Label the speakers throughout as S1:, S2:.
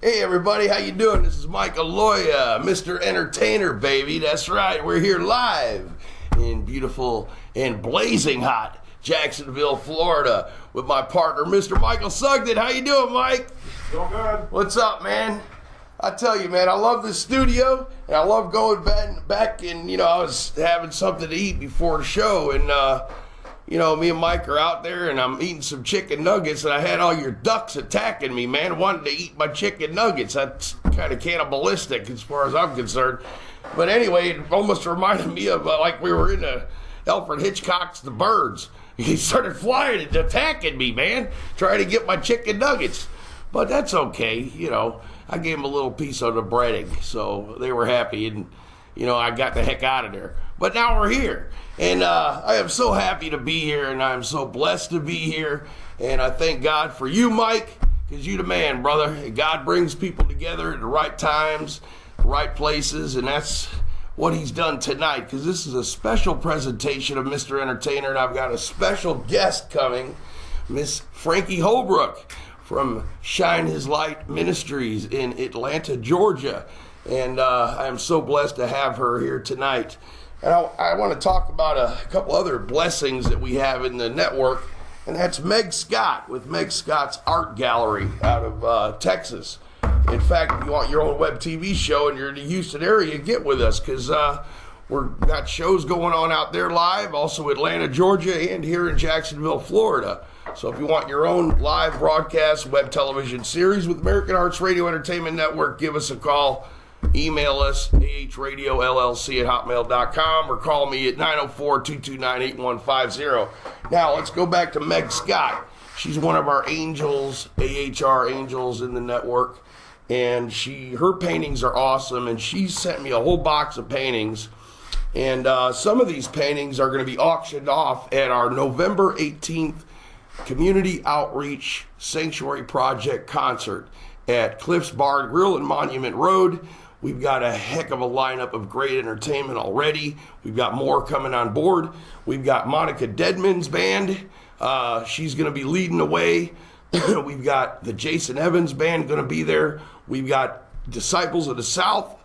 S1: Hey everybody, how you doing? This is Mike Aloia, Mr. Entertainer, baby. That's right, we're here live in beautiful and blazing hot Jacksonville, Florida, with my partner, Mr. Michael Sugden. How you doing, Mike?
S2: Doing good.
S1: What's up, man? I tell you, man, I love this studio, and I love going back and, I was having something to eat before the show, and, me and Mike are out there, and I'm eating some chicken nuggets, and I had all your ducks attacking me, man, wanting to eat my chicken nuggets. That's kind of cannibalistic as far as I'm concerned. But anyway, it almost reminded me of like we were in Alfred Hitchcock's The Birds. He started flying and attacking me, man, trying to get my chicken nuggets. But that's okay, I gave them a little piece of the breading, so they were happy, and, I got the heck out of there. But now we're here, and I am so happy to be here, and I'm so blessed to be here, and I thank God for you, Mike, because you the man, brother. And God brings people together at the right times, the right places, and that's what he's done tonight, because this is a special presentation of Mr. Entertainer, and I've got a special guest coming, Miss Frankie Holbrook from Shine His Light Ministries in Atlanta, Georgia. And I am so blessed to have her here tonight. And I want to talk about a couple other blessings that we have in the network, and that's Meg Scott with Meg Scott's Art Gallery out of Texas. In fact, if you want your own web TV show and you're in the Houston area, get with us, because we've got shows going on out there live, also Atlanta, Georgia, and here in Jacksonville, Florida. So if you want your own live broadcast web television series with American Arts Radio Entertainment Network, give us a call. Email us, ahradiolllc@hotmail.com, or call me at 904-229-8150. Now, let's go back to Meg Scott. She's one of our angels, AHR angels in the network, and her paintings are awesome, and she sent me a whole box of paintings, and some of these paintings are going to be auctioned off at our November 18th Community Outreach Sanctuary Project concert at Cliff's Bar and Grill and Monument Road. We've got a heck of a lineup of great entertainment already. We've got more coming on board. We've got Monica Deadman's band. She's going to be leading the way. We've got the Jason Evans band going to be there. We've got Disciples of the South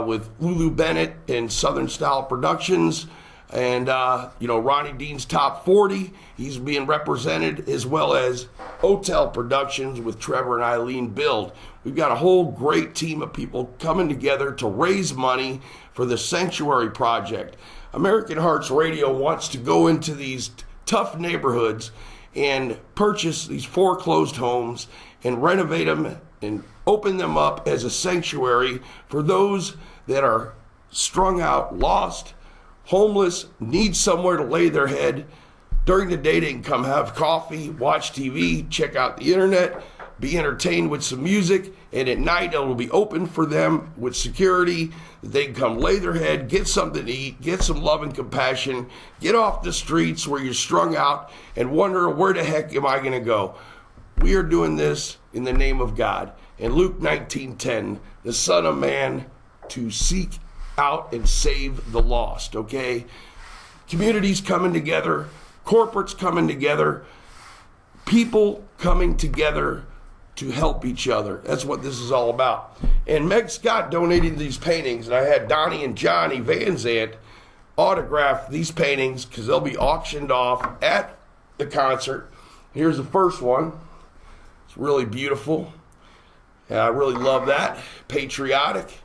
S1: with Lulu Bennett and Southern Style Productions. And, Ronnie Dean's Top 40, he's being represented, as well as Hotel Productions with Trevor and Eileen Build. We've got a whole great team of people coming together to raise money for the Sanctuary Project. American Hearts Radio wants to go into these tough neighborhoods and purchase these foreclosed homes and renovate them and open them up as a sanctuary for those that are strung out, lost, homeless, need somewhere to lay their head. During the day, they can come have coffee, watch TV, check out the internet, be entertained with some music, and at night it will be open for them with security. They can come lay their head, get something to eat, get some love and compassion, get off the streets where you're strung out and wonder, where the heck am I going to go? We are doing this in the name of God. In Luke 19:10, the Son of Man to seek out and save the lost, okay? Communities coming together, corporates coming together, people coming together to help each other. That's what this is all about. And Meg Scott donated these paintings, and I had Donnie and Johnny Van Zant autograph these paintings because they'll be auctioned off at the concert. Here's the first one. It's really beautiful. I really love that. Patriotic.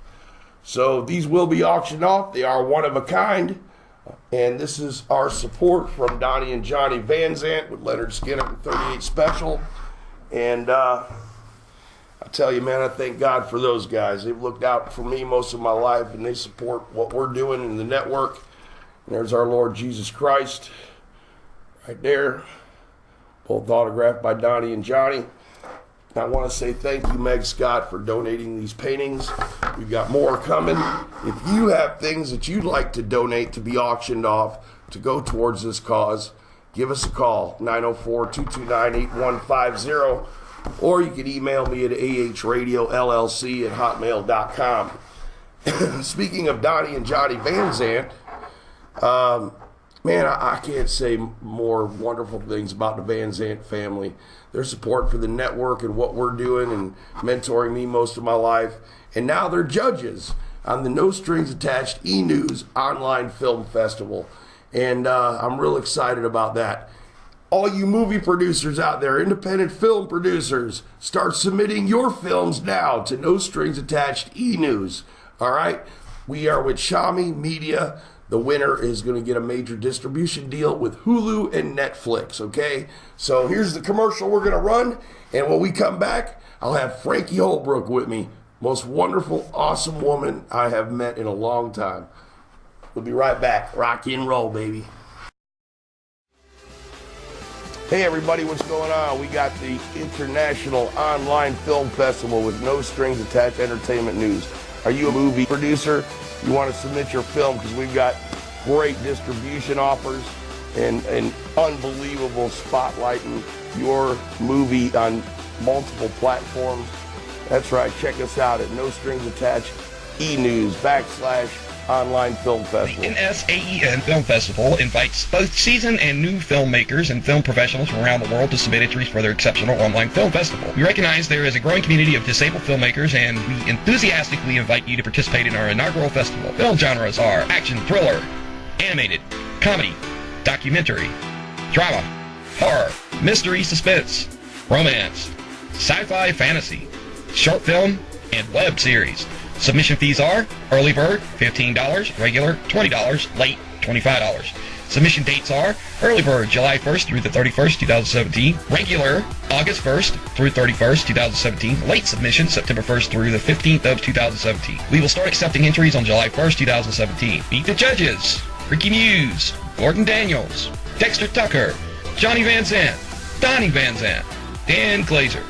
S1: So these will be auctioned off. They are one of a kind. And this is our support from Donnie and Johnny Van Zant with Leonard Skinner and 38 Special. And I tell you, man, I thank God for those guys. They've looked out for me most of my life, and they support what we're doing in the network. And there's our Lord Jesus Christ right there, both autographed by Donnie and Johnny. I want to say thank you, Meg Scott, for donating these paintings. We've got more coming. If you have things that you'd like to donate to be auctioned off to go towards this cause, give us a call, 904-229-8150, or you can email me at ahradiolllc@hotmail.com. Speaking of Donnie and Johnny Van Zant, Man, I can't say more wonderful things about the Van Zant family. Their support for the network and what we're doing and mentoring me most of my life. And now they're judges on the No Strings Attached E-News Online Film Festival. And I'm real excited about that. All you movie producers out there, independent film producers, start submitting your films now to No Strings Attached E-News. All right? We are with Shami Media. The winner is going to get a major distribution deal with Hulu and Netflix, okay? So here's the commercial we're going to run, and when we come back, I'll have Frankie Holbrook with me. Most wonderful, awesome woman I have met in a long time. We'll be right back. Rock and roll, baby. Hey everybody, what's going on? We got the International Online Film Festival with No Strings Attached Entertainment News. Are you a movie producer? You want to submit your film because we've got great distribution offers and unbelievable spotlighting your movie on multiple platforms. That's right. Check us out at No Strings Attached E-News / Online Film Festival.
S2: The NSAEN Film Festival invites both seasoned and new filmmakers and film professionals from around the world to submit entries for their exceptional online film festival. We recognize there is a growing community of disabled filmmakers, and we enthusiastically invite you to participate in our inaugural festival. Film genres are action, thriller, animated, comedy, documentary, drama, horror, mystery, suspense, romance, sci-fi, fantasy, short film, and web series. Submission fees are early bird $15, regular $20, late $25. Submission dates are early bird July 1st through the 31st, 2017, regular August 1st through 31st, 2017, late submission September 1st through the 15th of 2017. We will start accepting entries on July 1st, 2017. Meet the judges: Ricky Muse, Gordon Daniels, Dexter Tucker, Johnny Van Zant, Donnie Van Zant, Dan Glazer,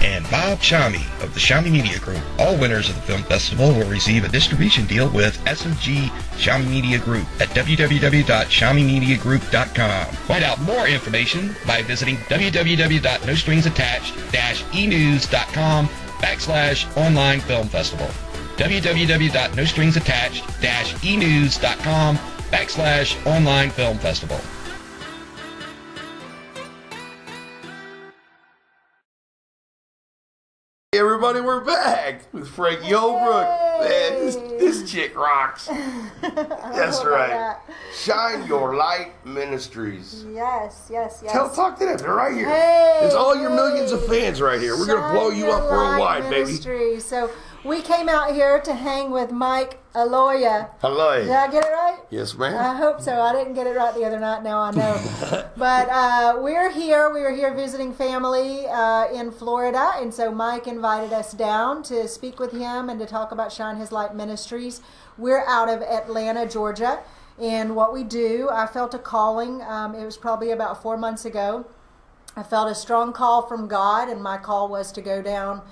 S2: and Bob Shami of the Shami Media Group. All winners of the film festival will receive a distribution deal with SMG Shami Media Group at www.shamimediagroup.com. Find out more information by visiting www.nostringsattached-enews.com / online film festival. www.nostringsattached-enews.com / online film festival.
S1: Hey everybody, we're back with Frankie Holbrook. Man, this chick rocks. That's right. Shine Your Light Ministries.
S3: Yes.
S1: Talk to them. They're right here.
S3: Hey,
S1: it's all your millions of fans right here. We're going to blow you up worldwide, baby.
S3: So we came out here to hang with Mike Aloia.
S1: Aloia.
S3: Did I get it right?
S1: Yes, ma'am.
S3: I hope so. I didn't get it right the other night. Now I know. But we're here. We were here visiting family in Florida. And so Mike invited us down to speak with him and to talk about Shine His Light Ministries. We're out of Atlanta, Georgia. And what we do, I felt a calling. It was probably about 4 months ago. I felt a strong call from God, and my call was to go down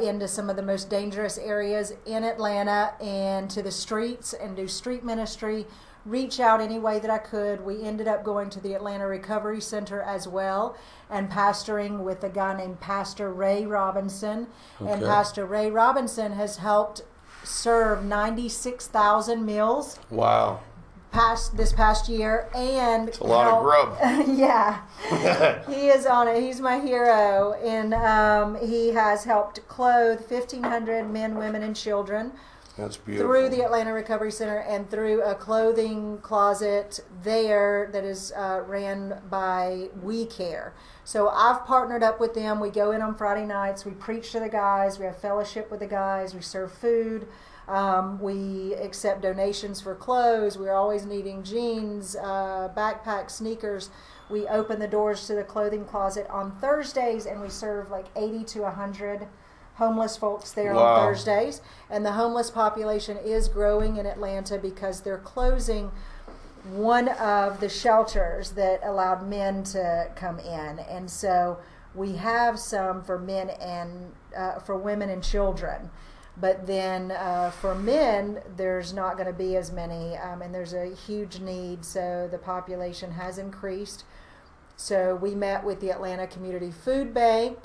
S3: into some of the most dangerous areas in Atlanta and to the streets and do street ministry, reach out any way that I could. We ended up going to the Atlanta Recovery Center as well and pastoring with a guy named Pastor Ray Robinson. Okay. And Pastor Ray Robinson has helped serve 96,000 meals.
S1: Wow.
S3: This past year, and
S1: it's a lot of grub.
S3: Yeah. He is on it. He's my hero, and he has helped clothe 1,500 men, women, and children.
S1: That's beautiful.
S3: Through the Atlanta Recovery Center and through a clothing closet there that is ran by We Care. So I've partnered up with them. We go in on Friday nights. We preach to the guys. We have fellowship with the guys. We serve food. We accept donations for clothes. We're always needing jeans, backpacks, sneakers. We open the doors to the clothing closet on Thursdays, and we serve like 80 to 100 homeless folks there on Thursdays. And the homeless population is growing in Atlanta because they're closing one of the shelters that allowed men to come in. And so we have some for men and for women and children. But then for men, there's not going to be as many, and there's a huge need, so the population has increased. So we met with the Atlanta Community Food Bank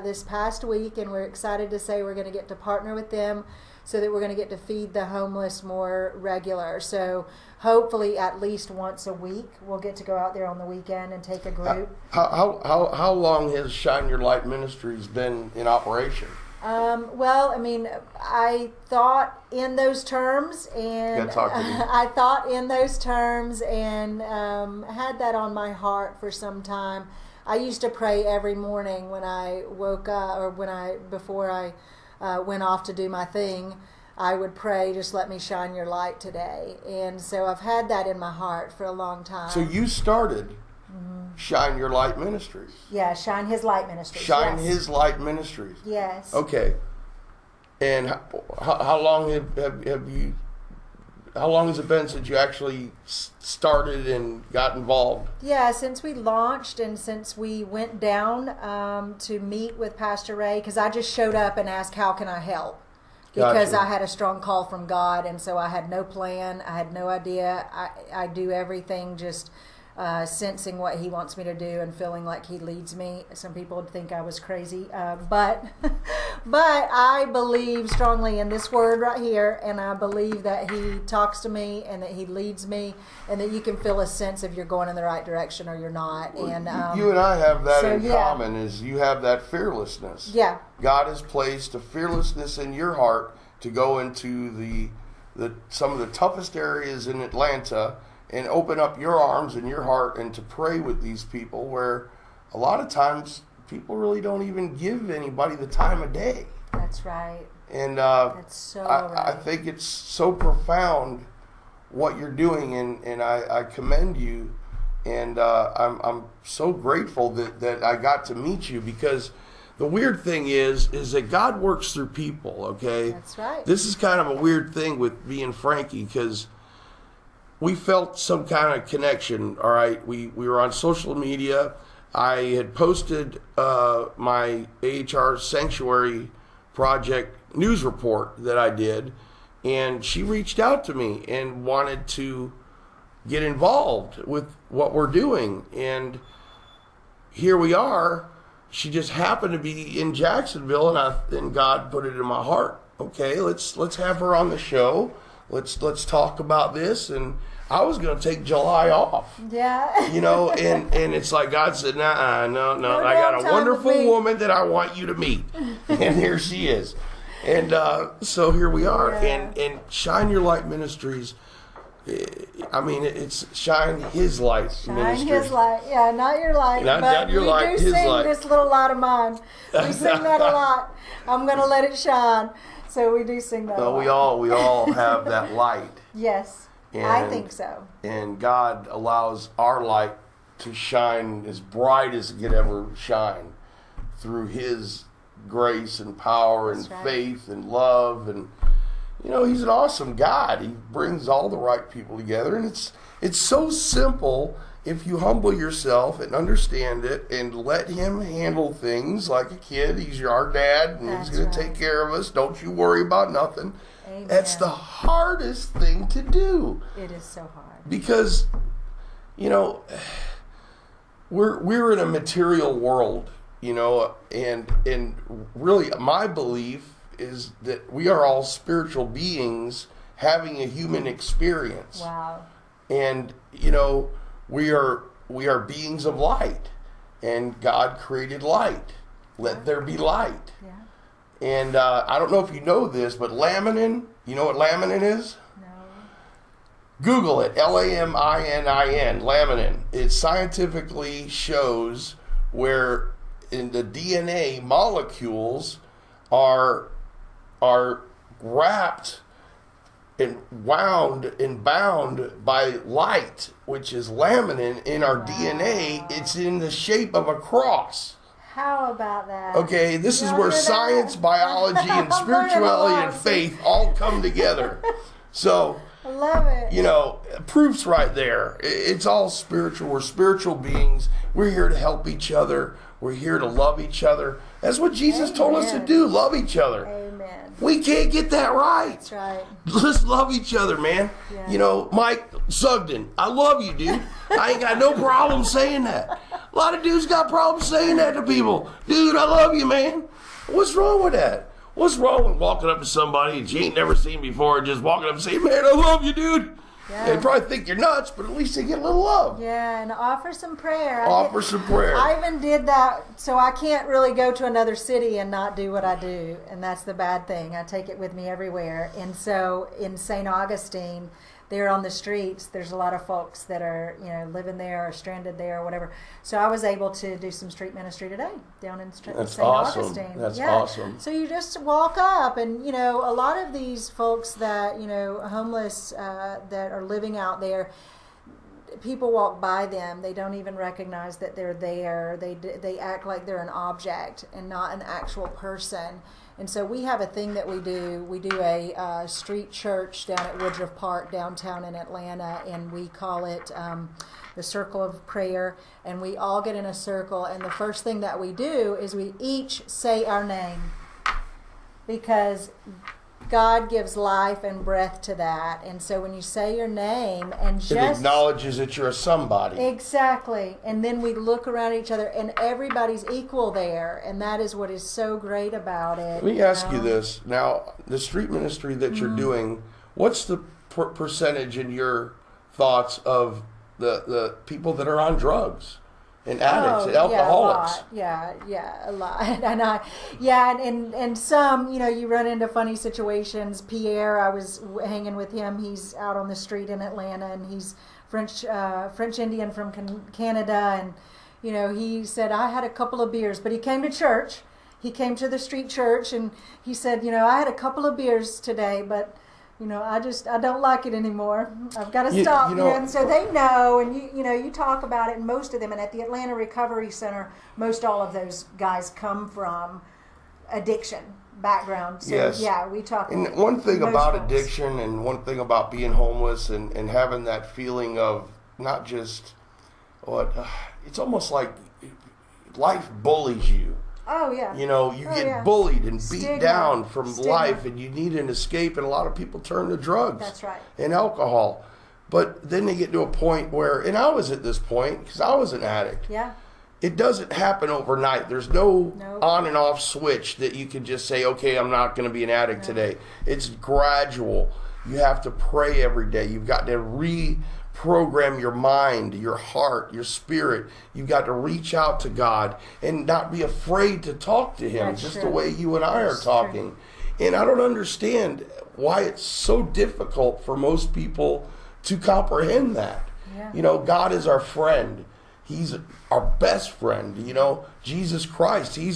S3: this past week, and we're excited to say we're going to get to partner with them so that we're going to get to feed the homeless more regular. So hopefully at least once a week we'll get to go out there on the weekend and take a group.
S1: How long has Shine Your Light Ministries been in operation?
S3: Well, I mean, I thought in those terms, and I thought in those terms, and had that on my heart for some time. I used to pray every morning when I woke up, or before I went off to do my thing. I would pray, just let me shine your light today. And so I've had that in my heart for a long time.
S1: So you started Shine Your Light Ministries.
S3: Yeah, Shine His Light Ministries.
S1: Shine His Light Ministries.
S3: Yes.
S1: Okay. And how long have you? How long has it been since you actually started and got involved?
S3: Yeah, since we launched and since we went down to meet with Pastor Ray, because I just showed up and asked, how can I help? Because
S1: Gotcha.
S3: I had a strong call from God, and so I had no plan. I had no idea. I do everything just sensing what He wants me to do and feeling like He leads me. Some people would think I was crazy, but I believe strongly in this word right here, and I believe that He talks to me and that He leads me, and that you can feel a sense if you're going in the right direction or you're not.
S1: Well,
S3: and
S1: you and I have that in common, is you have that fearlessness.
S3: Yeah.
S1: God has placed a fearlessness in your heart to go into the some of the toughest areas in Atlanta and open up your arms and your heart and to pray with these people, where a lot of times people really don't even give anybody the time of day.
S3: That's right.
S1: And
S3: that's so right.
S1: I think it's so profound what you're doing, and I commend you, and I'm so grateful that I got to meet you, because the weird thing is that God works through people, okay?
S3: That's right.
S1: This is kind of a weird thing with me and Frankie, because we felt some kind of connection, all right? We were on social media. I had posted my AHR Sanctuary Project news report that I did, and she reached out to me and wanted to get involved with what we're doing. And here we are. She just happened to be in Jacksonville, and God put it in my heart. Okay, let's have her on the show. Let's talk about this. And I was going to take July off.
S3: Yeah.
S1: You know, and it's like God said, no. I got a wonderful woman that I want you to meet. And here she is. And so here we are.
S3: Yeah.
S1: And Shine Your Light Ministries, I mean, it's Shine His Light Ministries.
S3: Shine His light. Yeah, not your light.
S1: Not your light, His
S3: sing
S1: light.
S3: This little light of mine. We sing that a lot. I'm going to let it shine. So we do sing that a lot.
S1: We all have that light.
S3: Yes, I think so.
S1: And God allows our light to shine as bright as it could ever shine through His grace and power and faith and love. And you know, He's an awesome God. He brings all the right people together, and it's so simple if you humble yourself and understand it and let Him handle things like a kid. He's our dad, and He's going to take care of us. Don't you worry about nothing.
S3: Amen.
S1: That's the hardest thing to do.
S3: It is so hard.
S1: Because, you know, we're in a material world, you know, and really my belief is that we are all spiritual beings having a human experience.
S3: Wow.
S1: And, you know, we are beings of light, and God created light. Let there be light.
S3: Yeah.
S1: And I don't know if you know this, but laminin, you know what laminin is?
S3: No.
S1: Google it, Laminin, laminin. It scientifically shows where in the DNA molecules are wrapped and wound and bound by light, which is laminin in our DNA. It's in the shape of a cross.
S3: How about that?
S1: Okay, this is where science, biology, and spirituality and faith all come together. So,
S3: I love it.
S1: you know, proof's right there. It's all spiritual. We're spiritual beings. We're here to help each other. We're here to love each other. That's what Jesus told us to do, love each other.
S3: Amen.
S1: We can't get that right.
S3: That's right.
S1: Let's love each other, man.
S3: Yeah.
S1: You know, Mike Sugden, I love you, dude. I ain't got no problem saying that. A lot of dudes got problems saying that to people. Dude, I love you, man. What's wrong with that? What's wrong with walking up to somebody that you ain't never seen before and just walking up and saying, man, I love you, dude?
S3: Yeah.
S1: They probably think you're nuts, but at least they get a little love.
S3: Yeah, and offer some prayer.
S1: Some prayer.
S3: I even did that, so I can't really go to another city and not do what I do, and that's the bad thing. I take it with me everywhere. And so in St. Augustine, there on the streets, there's a lot of folks that are, living there or stranded there or whatever. So I was able to do some street ministry today down in St. Augustine.
S1: That's awesome.
S3: So you just walk up, and a lot of these folks that homeless that are living out there, people walk by them. They don't even recognize that they're there. They act like they're an object and not an actual person. And so we have a thing that we do. We do a street church down at Woodruff Park downtown in Atlanta, and we call it the Circle of Prayer. And we all get in a circle, and the first thing that we do is we each say our name, because God gives life and breath to that. And so when you say your name and just...
S1: It acknowledges that you're a somebody.
S3: Exactly. And then we look around each other, and everybody's equal there. And that is what is so great about it.
S1: Let me ask you this. Now, the street ministry that you're doing, what's the percentage in your thoughts of the people that are on drugs? And addicts, and alcoholics.
S3: A lot. And some, you run into funny situations. Pierre, I was hanging with him. He's out on the street in Atlanta, and he's French Indian from Canada. And, he said, I had a couple of beers, but he came to church. He came to the street church, and he said, I had a couple of beers today, but... I don't like it anymore. I've got to stop. And so they know, and you talk about it, and most of them, and at the Atlanta Recovery Center, most all of those guys come from addiction background. So
S1: yes.
S3: Yeah, we talk.
S1: And one thing about addiction, and one thing about being homeless, and having that feeling of not just it's almost like life bullies you.
S3: Oh, yeah.
S1: You get bullied and beat down from life, and you need an escape, and a lot of people turn to drugs.
S3: That's right.
S1: And alcohol. But then they get to a point where, and I was at this point, because I was an addict.
S3: Yeah.
S1: It doesn't happen overnight. There's no on and off switch that you can just say, okay, I'm not going to be an addict today. It's gradual. You have to pray every day. You've got to reprogram your mind, your heart, your spirit. You've got to reach out to God and not be afraid to talk to Him. That's just true. The way you and I are talking. True. And I don't understand why it's so difficult for most people to comprehend that. Yeah. God is our friend. He's our best friend. Jesus Christ, He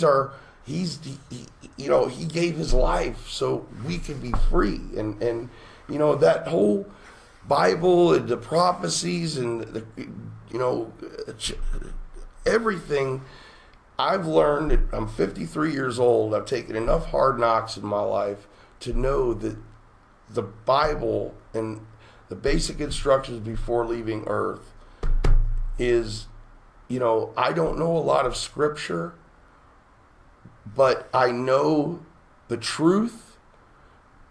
S1: gave His life so we can be free. And that whole Bible and the prophecies and everything I've learned. I'm 53 years old. I've taken enough hard knocks in my life to know that the Bible and the basic instructions before leaving earth is, I don't know a lot of scripture, but I know the truth,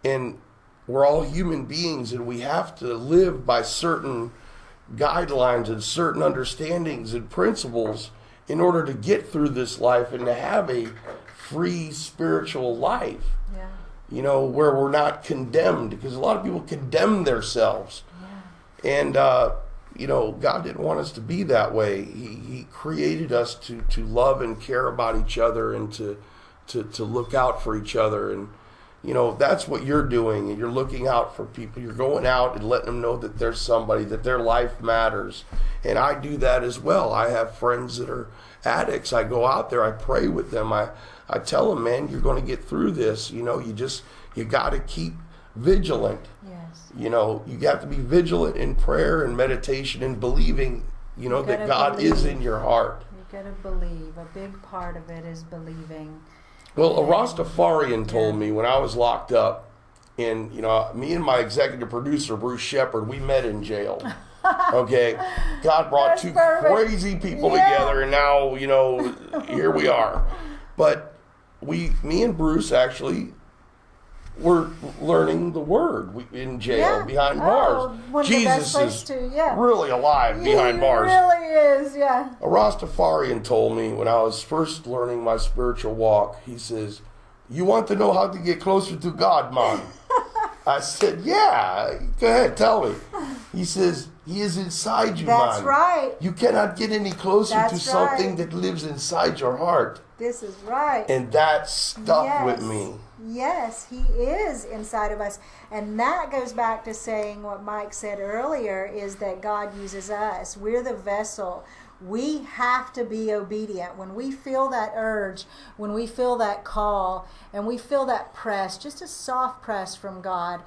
S1: and we're all human beings, and we have to live by certain guidelines and certain understandings and principles in order to get through this life and to have a free spiritual life. Yeah. Where we're not condemned, because a lot of people condemn themselves. Yeah. And, God didn't want us to be that way. He created us to love and care about each other and to look out for each other. And, that's what you're doing, and you're looking out for people. You're going out and letting them know that there's somebody, that their life matters. And I do that as well. I have friends that are addicts. I go out there, I pray with them. I tell them, man, you're going to get through this. You got to keep vigilant. Yes. You got to be vigilant in prayer and meditation and believing, that God is in your heart.
S3: You got to believe. A big part of it is believing.
S1: Well, a Rastafarian told me when I was locked up, and me and my executive producer Bruce Shepard, we met in jail. Okay, God brought two crazy people together, and now here we are. But me and Bruce actually were learning the Word in jail behind bars. Jesus is really alive behind bars.
S3: He really is, yeah.
S1: A Rastafarian told me when I was first learning my spiritual walk, he says, You want to know how to get closer to God, man? I said, yeah, go ahead, tell me. He says, he is inside you,
S3: That's
S1: man.
S3: right.
S1: You cannot get any closer
S3: That's
S1: to something
S3: right.
S1: that lives inside your heart.
S3: This is right.
S1: And that stuck with me.
S3: Yes, he is inside of us. And that goes back to saying what Mike said earlier, is that God uses us. We're the vessel. We have to be obedient. When we feel that urge, when we feel that call, and we feel that press, just a soft press from God,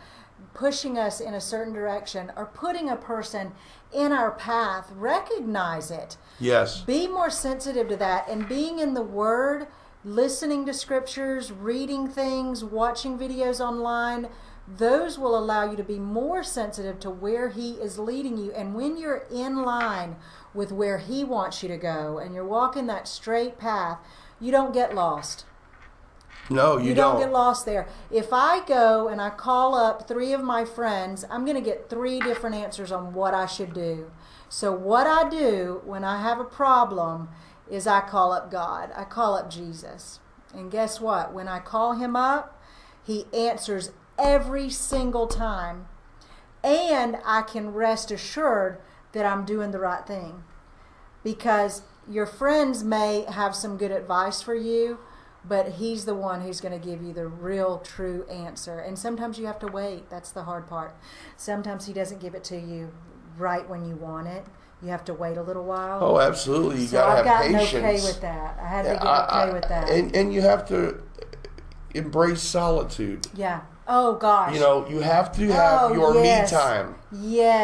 S3: pushing us in a certain direction or putting a person in our path, recognize it.
S1: Yes.
S3: Be more sensitive to that, and being in the Word, listening to scriptures, reading things, watching videos online, those will allow you to be more sensitive to where He is leading you. And when you're in line with where He wants you to go and you're walking that straight path, you don't get lost.
S1: No, you don't.
S3: Get lost there. If I go and I call up 3 of my friends, I'm going to get 3 different answers on what I should do. So what I do when I have a problem is I call up God. I call up Jesus. And guess what? When I call Him up, He answers every single time. And I can rest assured that I'm doing the right thing. Because your friends may have some good advice for you, but He's the one who's going to give you the real, true answer. And sometimes you have to wait. That's the hard part. Sometimes He doesn't give it to you right when you want it. You have to wait a little while.
S1: Oh, absolutely. You
S3: so
S1: got to have
S3: I've
S1: patience.
S3: gotten okay with that. I had to get okay with that.
S1: And you have to embrace solitude.
S3: Yeah. Oh, gosh.
S1: You know, you have to have your me time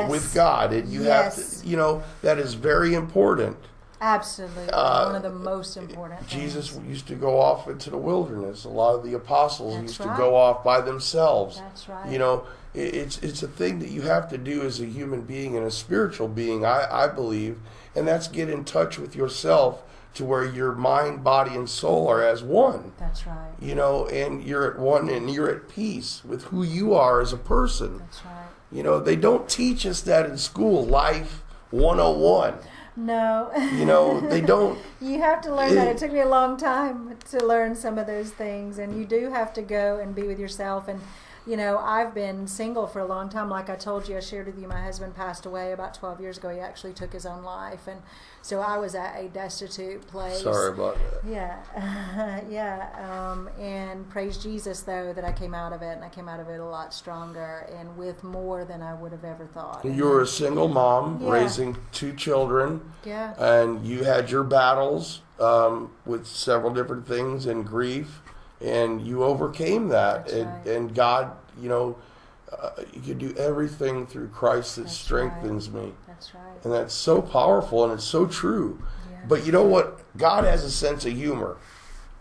S1: with God. And you have to, you know, that is very important.
S3: Absolutely. One of the most important
S1: Jesus
S3: things.
S1: used to go off into the wilderness. A lot of the apostles used to go off by themselves.
S3: That's right.
S1: You know, it's a thing that you have to do as a human being and a spiritual being, I believe. And that's get in touch with yourself to where your mind, body, and soul are as one.
S3: That's right.
S1: You know, and you're at one and you're at peace with who you are as a person.
S3: That's right.
S1: You know, they don't teach us that in school, Life 101.
S3: No.
S1: You know, they don't.
S3: You have to learn that. It took me a long time to learn some of those things, and you do have to go and be with yourself. And, you know, I've been single for a long time. Like I told you, I shared with you, my husband passed away about 12 years ago. He actually took his own life. And so I was at a destitute place.
S1: Sorry about that.
S3: Yeah. And praise Jesus, though, that I came out of it, and I came out of it a lot stronger and with more than I would have ever thought.
S1: You were a single mom raising 2 children.
S3: Yeah.
S1: And you had your battles with several different things and grief, and you overcame that. And God, you know, you can do everything through Christ that strengthens me.
S3: That's right.
S1: And that's so powerful, and it's so true.
S3: Yeah.
S1: But you know what? God has a sense of humor.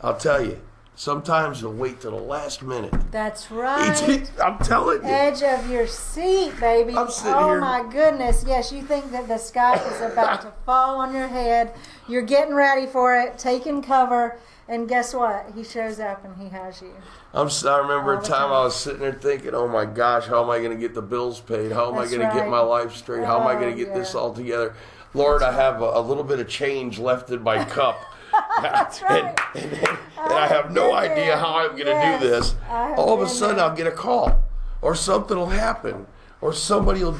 S1: I'll tell you. Sometimes you'll wait till the last minute.
S3: That's right.
S1: I'm telling you.
S3: Edge of your seat, baby.
S1: I'm sitting
S3: oh
S1: here.
S3: My goodness. Yes, you think that the sky is about to fall on your head. You're getting ready for it, taking cover, and guess what? He shows up and He has you.
S1: I remember a time I was sitting there thinking, oh my gosh, how am I going to get the bills paid? How am I going to get my life straight? How am I going to get this all together? Lord, I have a little bit of change left in my cup.
S3: That's right.
S1: And I have no idea how I'm going to do this. All of a sudden, I'll get a call, or something will happen, or somebody will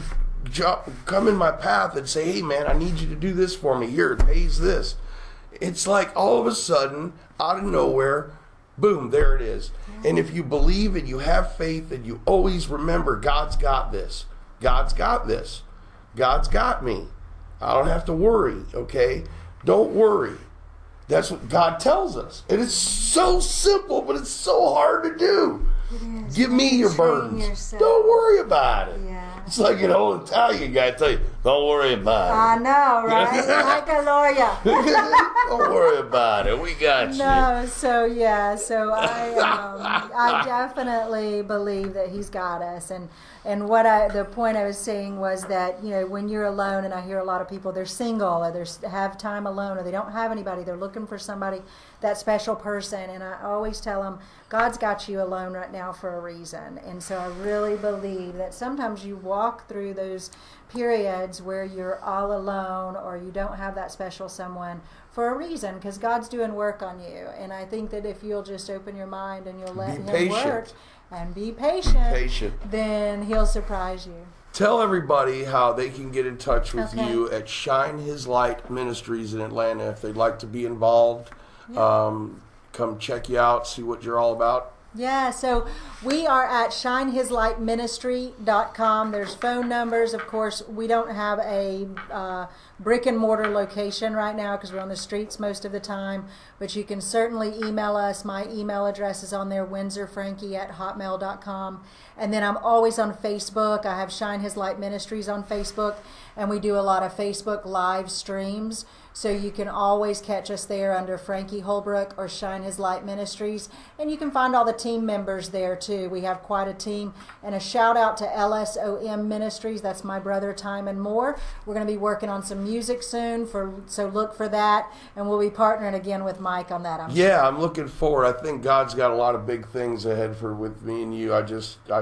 S1: come in my path and say, hey man, I need you to do this for me. Here, it pays this. It's like all of a sudden, out of nowhere, boom, there it is. And if you believe and you have faith and you always remember, God's got this. God's got this. God's got me. I don't have to worry, okay? Don't worry. That's what God tells us. And it's so simple, but it's so hard to do.
S3: It is.
S1: Give me your burdens.
S3: Yourself.
S1: Don't worry about it.
S3: Yeah.
S1: It's like an old Italian guy tell you, don't worry about it.
S3: I know, right? Like Aloia.
S1: Don't worry about it. We got you.
S3: No, so I definitely believe that He's got us, and the point I was saying was that, you know, when you're alone, and I hear a lot of people, they're single or they have time alone or they don't have anybody, they're looking for somebody, that special person, and I always tell them, God's got you alone right now for a reason. And so I really believe that sometimes you walk through those periods periods where you're all alone or you don't have that special someone for a reason, because God's doing work on you. And I think that if you'll just open your mind and you'll let Him work and be patient, then He'll surprise you.
S1: Tell everybody how they can get in touch with you at Shine His Light Ministries in Atlanta if they'd like to be involved. Come check you out, see what you're all about.
S3: Yeah, so we are at shinehislightministry.com. There's phone numbers. Of course, we don't have a brick and mortar location right now because we're on the streets most of the time, but you can certainly email us. My email address is on there, windsorfrankie@hotmail.com. And then I'm always on Facebook. I have Shine His Light Ministries on Facebook, and we do a lot of Facebook live streams. So you can always catch us there under Frankie Holbrook or Shine His Light Ministries. And you can find all the team members there too. We have quite a team. And a shout out to LSOM Ministries. That's my brother Timon Moore. We're going to be working on some music soon, so look for that. And we'll be partnering again with Mike on that.
S1: I'm looking forward. I think God's got a lot of big things ahead with me and you. I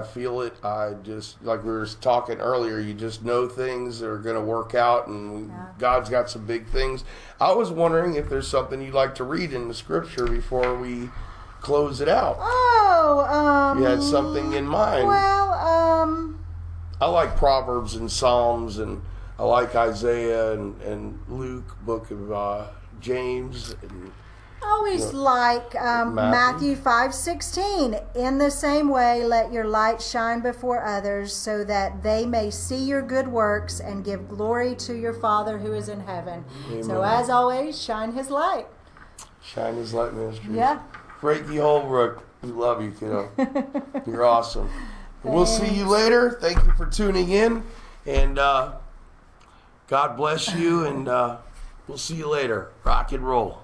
S1: feel it. Like we were talking earlier, you just know things that are going to work out, and God's got some big things. I was wondering if there's something you'd like to read in the scripture before we close it out. You had something in mind.
S3: Well,
S1: I like Proverbs and Psalms, and I like Isaiah and Luke, book of James. And,
S3: I always like Matthew 5:16. In the same way, let your light shine before others so that they may see your good works and give glory to your Father who is in heaven. Amen. So as always, shine His light. Shine His Light Ministries. Yeah.
S1: Frankie Holbrook, we love you, kiddo. You're awesome. We'll see you later. Thank you for tuning in. And God bless you. And we'll see you later. Rock and roll.